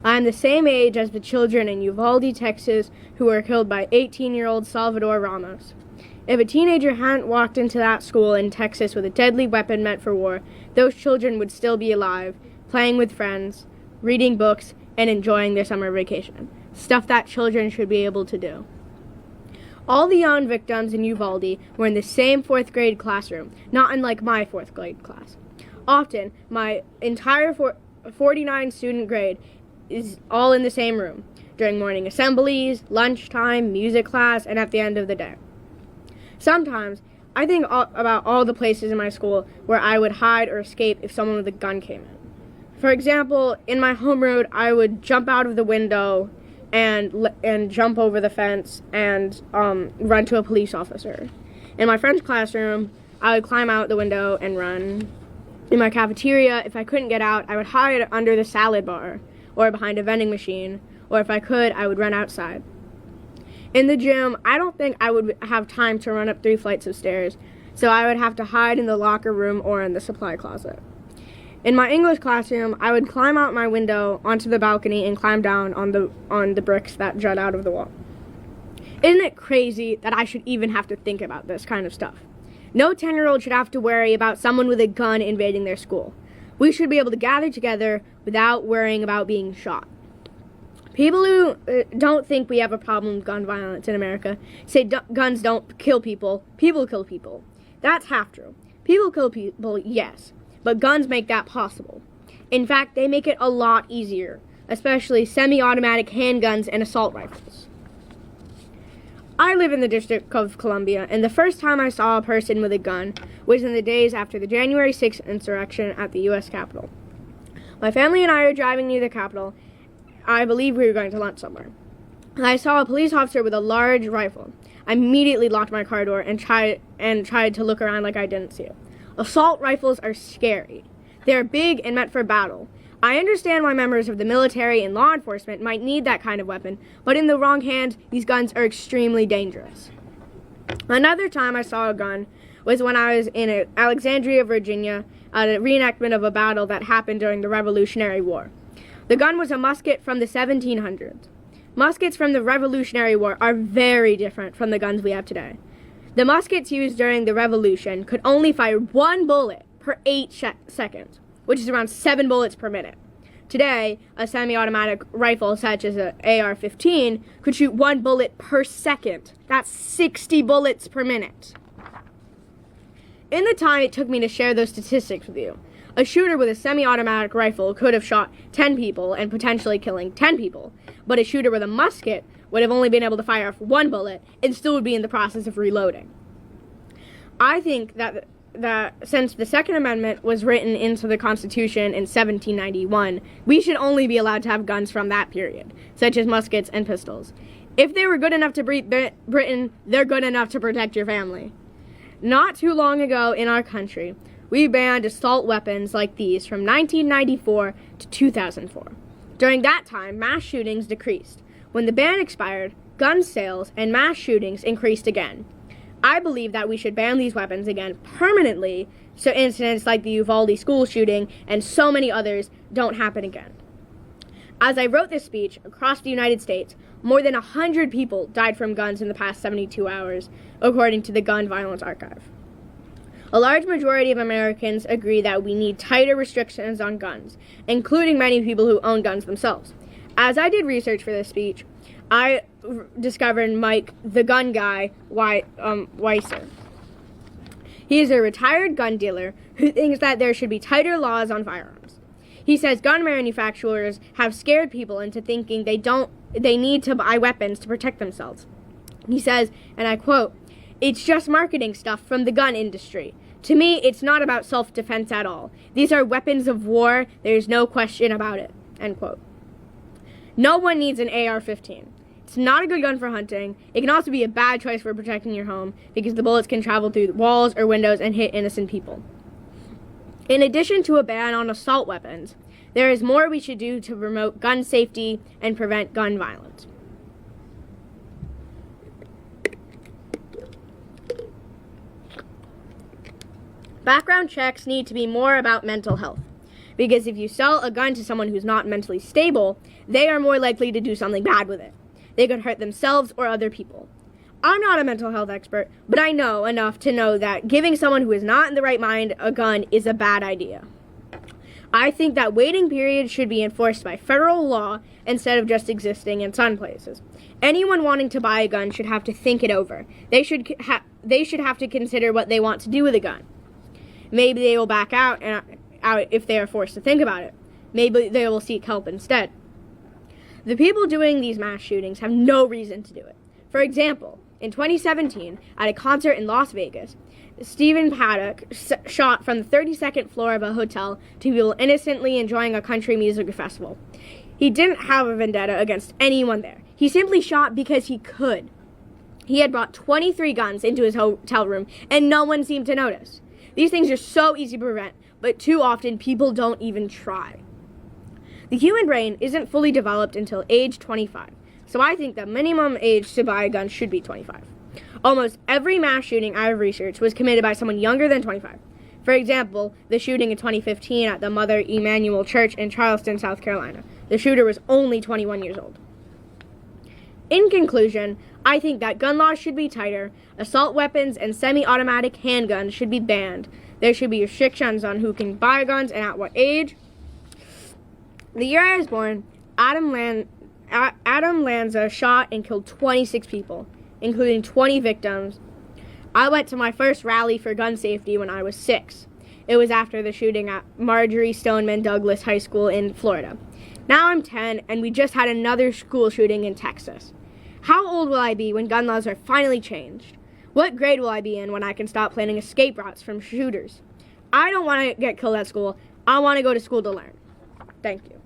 I am the same age as the children in Uvalde, Texas, who were killed by 18-year-old Salvador Ramos. If a teenager hadn't walked into that school in Texas with a deadly weapon meant for war, those children would still be alive, playing with friends, reading books, and enjoying their summer vacation. Stuff that children should be able to do. All the young victims in Uvalde were in the same 4th grade classroom, not unlike my 4th grade class. Often, my entire 49 student grade is all in the same room, during morning assemblies, lunchtime, music class, and at the end of the day. Sometimes, I think about all the places in my school where I would hide or escape if someone with a gun came in. For example, in my home road, I would jump out of the window and jump over the fence and run to a police officer. In my friend's classroom, I would climb out the window and run. In my cafeteria, if I couldn't get out, I would hide under the salad bar or behind a vending machine, or if I could, I would run outside. In the gym, I don't think I would have time to run up 3 flights of stairs, so I would have to hide in the locker room or in the supply closet. In my English classroom, I would climb out my window onto the balcony and climb down on the bricks that jut out of the wall. Isn't it crazy that I should even have to think about this kind of stuff? No 10-year-old should have to worry about someone with a gun invading their school. We should be able to gather together without worrying about being shot. People who don't think we have a problem with gun violence in America say guns don't kill people, people kill people. That's half true. People kill people, yes, but guns make that possible. In fact, they make it a lot easier, especially semi-automatic handguns and assault rifles. I live in the District of Columbia, and the first time I saw a person with a gun was in the days after the January 6th insurrection at the U.S. Capitol. My family and I were driving near the Capitol. I believe we were going to lunch somewhere. I saw a police officer with a large rifle. I immediately locked my car door and tried to look around like I didn't see it. Assault rifles are scary. They are big and meant for battle. I understand why members of the military and law enforcement might need that kind of weapon, but in the wrong hands, these guns are extremely dangerous. Another time I saw a gun was when I was in Alexandria, Virginia, at a reenactment of a battle that happened during the Revolutionary War. The gun was a musket from the 1700s. Muskets from the Revolutionary War are very different from the guns we have today. The muskets used during the Revolution could only fire 1 bullet per 8 seconds, which is around 7 bullets per minute. Today, a semi-automatic rifle such as an AR-15 could shoot 1 bullet per second. That's 60 bullets per minute. In the time it took me to share those statistics with you, a shooter with a semi-automatic rifle could have shot 10 people and potentially killing 10 people, but a shooter with a musket would have only been able to fire off 1 bullet and still would be in the process of reloading. I think that since the Second Amendment was written into the Constitution in 1791, we should only be allowed to have guns from that period, such as muskets and pistols. If they were good enough to beat Britain, they're good enough to protect your family. Not too long ago in our country, we banned assault weapons like these from 1994 to 2004. During that time, mass shootings decreased. When the ban expired, gun sales and mass shootings increased again. I believe that we should ban these weapons again permanently so incidents like the Uvalde school shooting and so many others don't happen again. As I wrote this speech, across the United States, more than 100 people died from guns in the past 72 hours, according to the Gun Violence Archive. A large majority of Americans agree that we need tighter restrictions on guns, including many people who own guns themselves. As I did research for this speech, I discovered Mike, the gun guy, Weiser. He is a retired gun dealer who thinks that there should be tighter laws on firearms. He says gun manufacturers have scared people into thinking they need to buy weapons to protect themselves. He says, and I quote, "It's just marketing stuff from the gun industry. To me, it's not about self-defense at all. These are weapons of war. There's no question about it." End quote. No one needs an AR-15. It's not a good gun for hunting. It can also be a bad choice for protecting your home because the bullets can travel through walls or windows and hit innocent people. In addition to a ban on assault weapons, there is more we should do to promote gun safety and prevent gun violence. Background checks need to be more about mental health. Because if you sell a gun to someone who's not mentally stable, they are more likely to do something bad with it. They could hurt themselves or other people. I'm not a mental health expert, but I know enough to know that giving someone who is not in the right mind a gun is a bad idea. I think that waiting periods should be enforced by federal law instead of just existing in some places. Anyone wanting to buy a gun should have to think it over. They should have to consider what they want to do with a gun. Maybe they will back out if they are forced to think about it. Maybe they will seek help instead. The people doing these mass shootings have no reason to do it. For example, in 2017, at a concert in Las Vegas, Stephen Paddock shot from the 32nd floor of a hotel to people innocently enjoying a country music festival. He didn't have a vendetta against anyone there. He simply shot because he could. He had brought 23 guns into his hotel room, and no one seemed to notice. These things are so easy to prevent, but too often people don't even try. The human brain isn't fully developed until age 25, so I think the minimum age to buy a gun should be 25. Almost every mass shooting I have researched was committed by someone younger than 25. For example, the shooting in 2015 at the Mother Emanuel Church in Charleston, South Carolina. The shooter was only 21 years old. In conclusion, I think that gun laws should be tighter, assault weapons and semi-automatic handguns should be banned. There should be restrictions on who can buy guns and at what age. The year I was born, Adam Lanza shot and killed 26 people, including 20 victims. I went to my first rally for gun safety when I was 6. It was after the shooting at Marjorie Stoneman Douglas High School in Florida. Now I'm 10, and we just had another school shooting in Texas. How old will I be when gun laws are finally changed? What grade will I be in when I can stop planning escape routes from shooters? I don't want to get killed at school. I want to go to school to learn. Thank you.